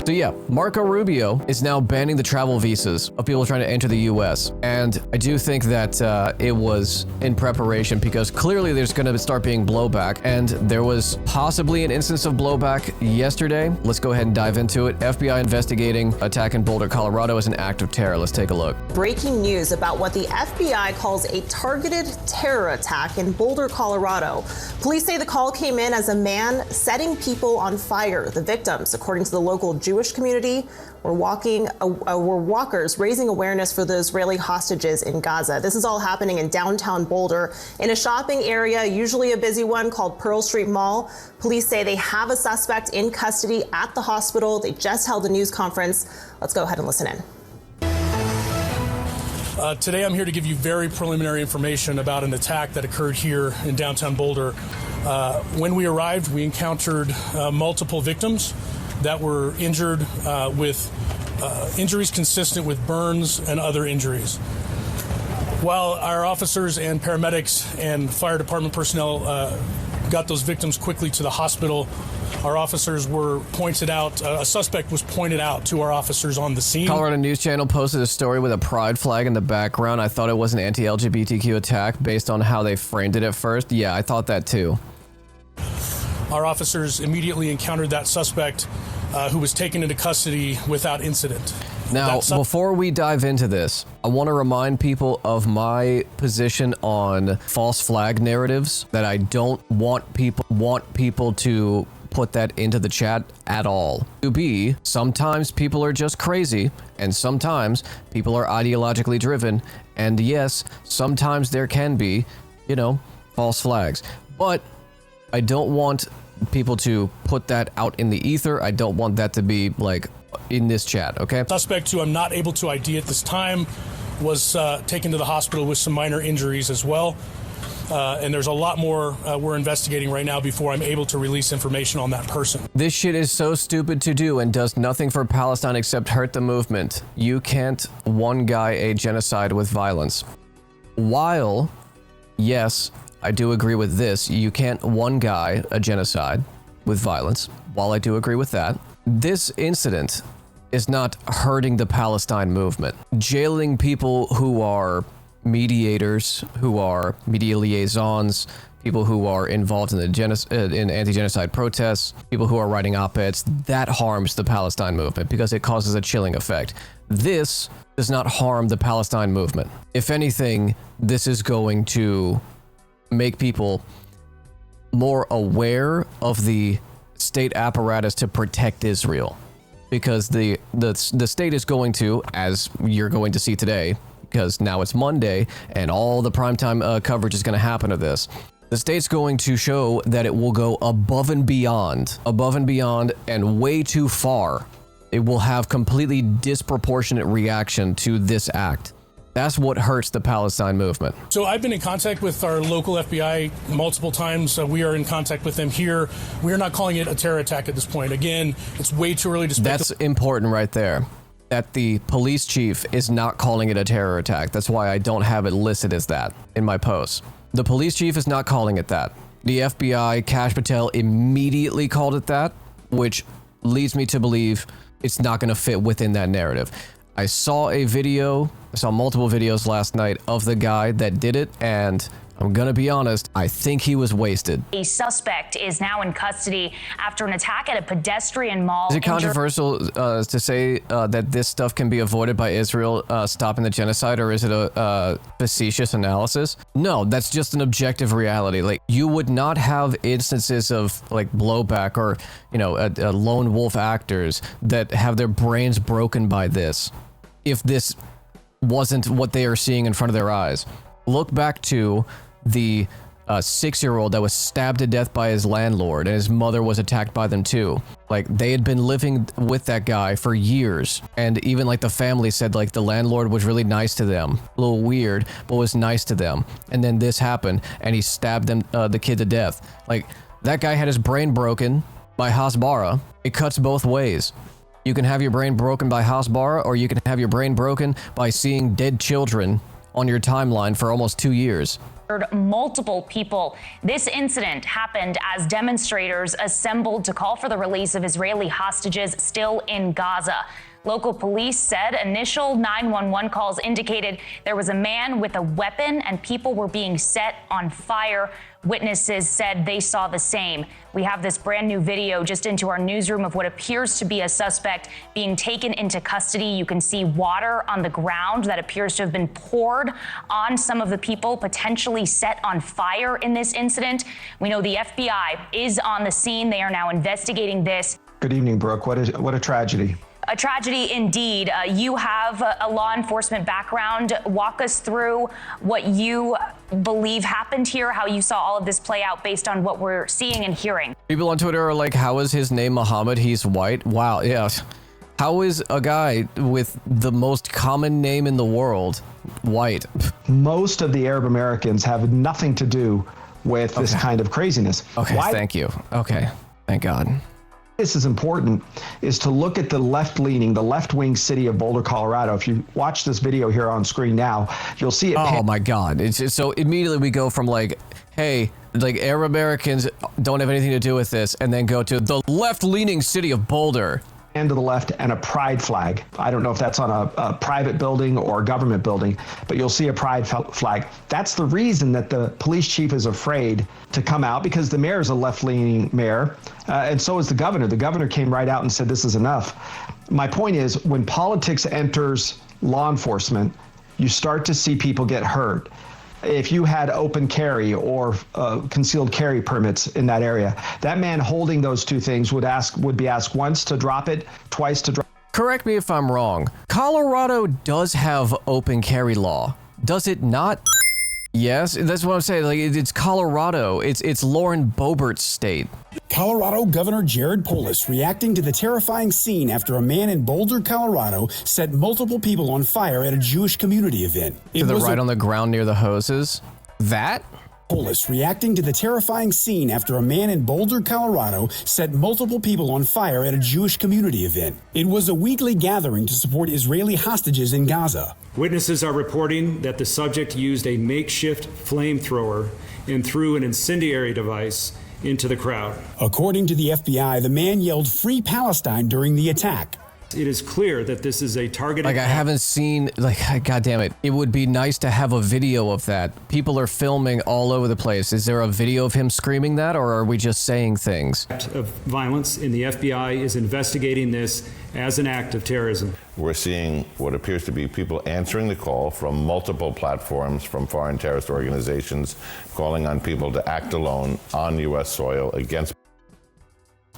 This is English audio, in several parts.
So yeah, Marco Rubio is now banning the travel visas of people trying to enter the US. And I do think that it was in preparation because clearly there's going to start being blowback. And there was possibly an instance of blowback yesterday. Let's go ahead and dive into it. FBI investigating attack in Boulder, Colorado as an act of terror. Let's take a look. Breaking news about what the FBI calls a targeted terror attack in Boulder, Colorado. Police say the call came in as a man setting people on fire. The victims, according to the local Jewish community, were walkers raising awareness for the Israeli hostages in Gaza. This is all happening in downtown Boulder in a shopping area, usually a busy one, called Pearl Street Mall. Police say they have a suspect in custody at the hospital. They just held a news conference. Let's go ahead and listen in. Today I'm here to give you very preliminary information about an attack that occurred here in downtown Boulder. When we arrived, we encountered multiple victims that were injured with injuries consistent with burns and other injuries. While our officers and paramedics and fire department personnel got those victims quickly to the hospital, our officers were pointed out, a suspect was pointed out to our officers on the scene. Colorado News Channel posted a story with a pride flag in the background. I thought it was an anti-LGBTQ attack based on how they framed it at first. Yeah, I thought that too. Our officers immediately encountered that suspect who was taken into custody without incident. Now, before we dive into this, I want to remind people of my position on false flag narratives, that I don't want people to put that into the chat at all. Sometimes people are just crazy, and sometimes people are ideologically driven, and yes, sometimes there can be, false flags. But I don't want people to put that out in the ether. I don't want that to be like in this chat, okay? Suspect, who I'm not able to ID at this time, was taken to the hospital with some minor injuries as well. And there's a lot more we're investigating right now before I'm able to release information on that person. This shit is so stupid to do and does nothing for Palestine except hurt the movement. You can't one guy a genocide with violence. While, yes, I do agree with this, you can't one guy a genocide with violence. While I do agree with that, this incident is not hurting the Palestine movement. Jailing people who are mediators, who are media liaisons, people who are involved in the in anti-genocide protests, people who are writing op-eds, that harms the Palestine movement because it causes a chilling effect. This does not harm the Palestine movement. If anything, this is going to make people more aware of the state apparatus to protect Israel, because the state is going to, as you're going to see today, because now it's Monday and all the primetime coverage is going to happen of this. The state's going to show that it will go above and beyond and way too far. It will have completely disproportionate reaction to this act. That's what hurts the Palestine movement. So I've been in contact with our local FBI multiple times. We are in contact with them here. We are not calling it a terror attack at this point. Again, it's way too early to speculate. That's important right there, that the police chief is not calling it a terror attack. That's why I don't have it listed as that in my post. The police chief is not calling it that. The FBI, Kash Patel, immediately called it that, which leads me to believe it's not going to fit within that narrative. I saw multiple videos last night of the guy that did it, and I'm gonna be honest, I think he was wasted. A suspect is now in custody after an attack at a pedestrian mall. Is it controversial to say that this stuff can be avoided by Israel stopping the genocide, or is it a facetious analysis? No, that's just an objective reality. Like, you would not have instances of like Blowback or, lone wolf actors that have their brains broken by this if this wasn't what they are seeing in front of their eyes. Look back to the 6-year-old that was stabbed to death by his landlord, and his mother was attacked by them too. Like, they had been living with that guy for years, and even like the family said like the landlord was really nice to them. A little weird, but was nice to them. And then this happened, and he stabbed them, the kid, to death. Like, that guy had his brain broken by Hasbara. It cuts both ways. You can have your brain broken by Hasbara, or you can have your brain broken by seeing dead children on your timeline for almost 2 years. Multiple people. This incident happened as demonstrators assembled to call for the release of Israeli hostages still in Gaza. Local police said initial 911 calls indicated there was a man with a weapon and people were being set on fire. Witnesses said they saw the same. We have this brand new video just into our newsroom of what appears to be a suspect being taken into custody. You can see water on the ground that appears to have been poured on some of the people potentially set on fire in this incident. We know the FBI is on the scene. They are now investigating this. Good evening, Brooke. What a tragedy. A tragedy indeed. You have a law enforcement background. Walk us through what you believe happened here, how you saw all of this play out based on what we're seeing and hearing. People on Twitter are like, how is his name Muhammad? He's white. Wow, yeah. How is a guy with the most common name in the world white? Most of the Arab Americans have nothing to do with this kind of craziness. Okay, thank you. Okay, thank God. This is important is to look at the left-leaning, the left-wing city of Boulder, Colorado. If you watch this video here on screen now, you'll see it. Oh my God. It's just, so immediately we go from like, hey, like Arab Americans don't have anything to do with this, and then go to the left-leaning city of Boulder. And to the left, and a pride flag. I don't know if that's on a private building or a government building, but you'll see a pride flag. That's the reason that the police chief is afraid to come out, because the mayor is a left-leaning mayor, and so is the governor. The governor came right out and said this is enough. My point is, when politics enters law enforcement, you start to see people get hurt. If you had open carry or concealed carry permits in that area, that man holding those two things would be asked once to drop it, twice to drop. Correct me if I'm wrong. Colorado does have open carry law, does it not? Yes, that's what I'm saying. Like, it's Colorado. It's Lauren Boebert's state. Colorado Governor Jared Polis reacting to the terrifying scene after a man in Boulder, Colorado, set multiple people on fire at a Jewish community event. To the right on the ground near the hoses? That? Polis reacting to the terrifying scene after a man in Boulder, Colorado, set multiple people on fire at a Jewish community event. It was a weekly gathering to support Israeli hostages in Gaza. Witnesses are reporting that the subject used a makeshift flamethrower and threw an incendiary device into the crowd. According to the FBI, the man yelled "Free Palestine" during the attack. It is clear that this is a targeted... Like, I haven't seen, like, God damn it. It would be nice to have a video of that. People are filming all over the place. Is there a video of him screaming that, or are we just saying things? ...of violence, and the FBI is investigating this as an act of terrorism. We're seeing what appears to be people answering the call from multiple platforms from foreign terrorist organizations, calling on people to act alone on U.S. soil against...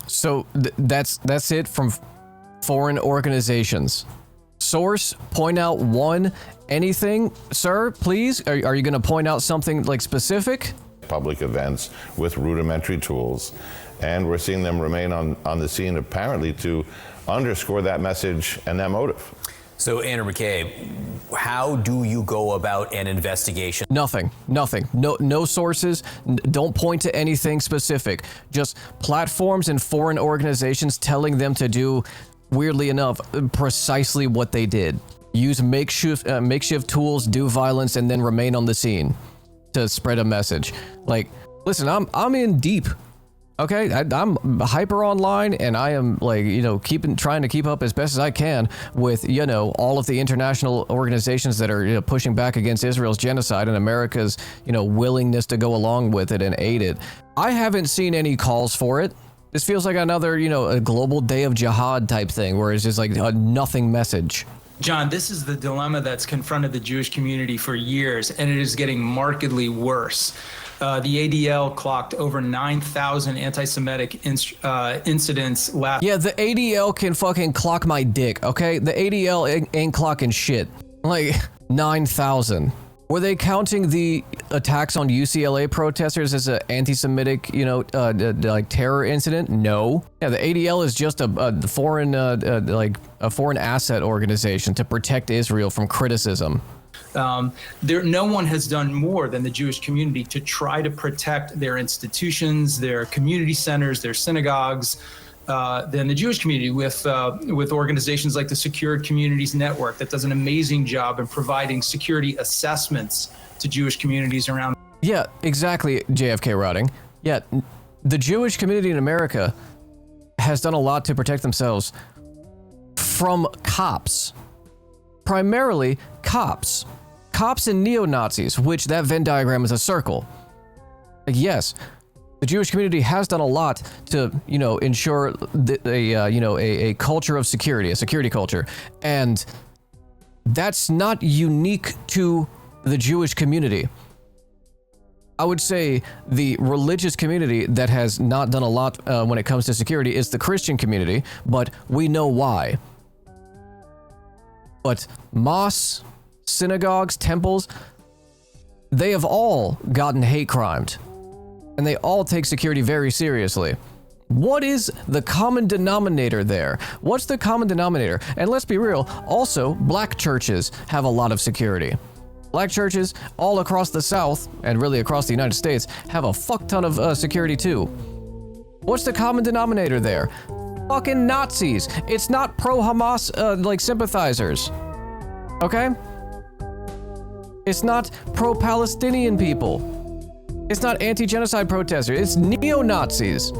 So that's it from foreign organizations. Source, point out one, anything, sir, please? Are you going to point out something like specific? Public events with rudimentary tools, and we're seeing them remain on the scene apparently to underscore that message and that motive. So, Andrew McCabe, how do you go about an investigation? Nothing. No sources. Don't point to anything specific. Just platforms and foreign organizations telling them to do, weirdly enough, precisely what they did. Use makeshift tools, do violence, and then remain on the scene to spread a message. Like, listen, I'm in deep. Okay, I'm hyper online, and I am, like, trying to keep up as best as I can with, all of the international organizations that are pushing back against Israel's genocide and America's, willingness to go along with it and aid it. I haven't seen any calls for it. This feels like another, a global day of jihad type thing, where it's just like a nothing message. John, this is the dilemma that's confronted the Jewish community for years, and it is getting markedly worse. The ADL clocked over 9,000 anti-Semitic incidents last. Yeah, the ADL can fucking clock my dick, okay? The ADL ain't clocking shit. Like, 9,000. Were they counting the attacks on UCLA protesters as an anti-Semitic, like terror incident? No. Yeah, the ADL is just a foreign, a foreign asset organization to protect Israel from criticism. No one has done more than the Jewish community to try to protect their institutions, their community centers, their synagogues. than the Jewish community, with organizations like the Secured Communities Network that does an amazing job in providing security assessments to Jewish communities around. Yeah, exactly, JFK Rotting. Yeah, the Jewish community in America has done a lot to protect themselves from cops. Primarily cops. Cops and neo-Nazis, which that Venn diagram is a circle. Like, yes, the Jewish community has done a lot to, ensure a culture of security, a security culture. And that's not unique to the Jewish community. I would say the religious community that has not done a lot when it comes to security is the Christian community, but we know why. But mosques, synagogues, temples, they have all gotten hate crimed, and they all take security very seriously. What is the common denominator there? What's the common denominator? And let's be real, also, black churches have a lot of security. Black churches all across the South, and really across the United States, have a fuck ton of security too. What's the common denominator there? Fucking Nazis. It's not pro-Hamas, sympathizers. Okay? It's not pro-Palestinian people. It's not anti-genocide protesters. It's neo-Nazis.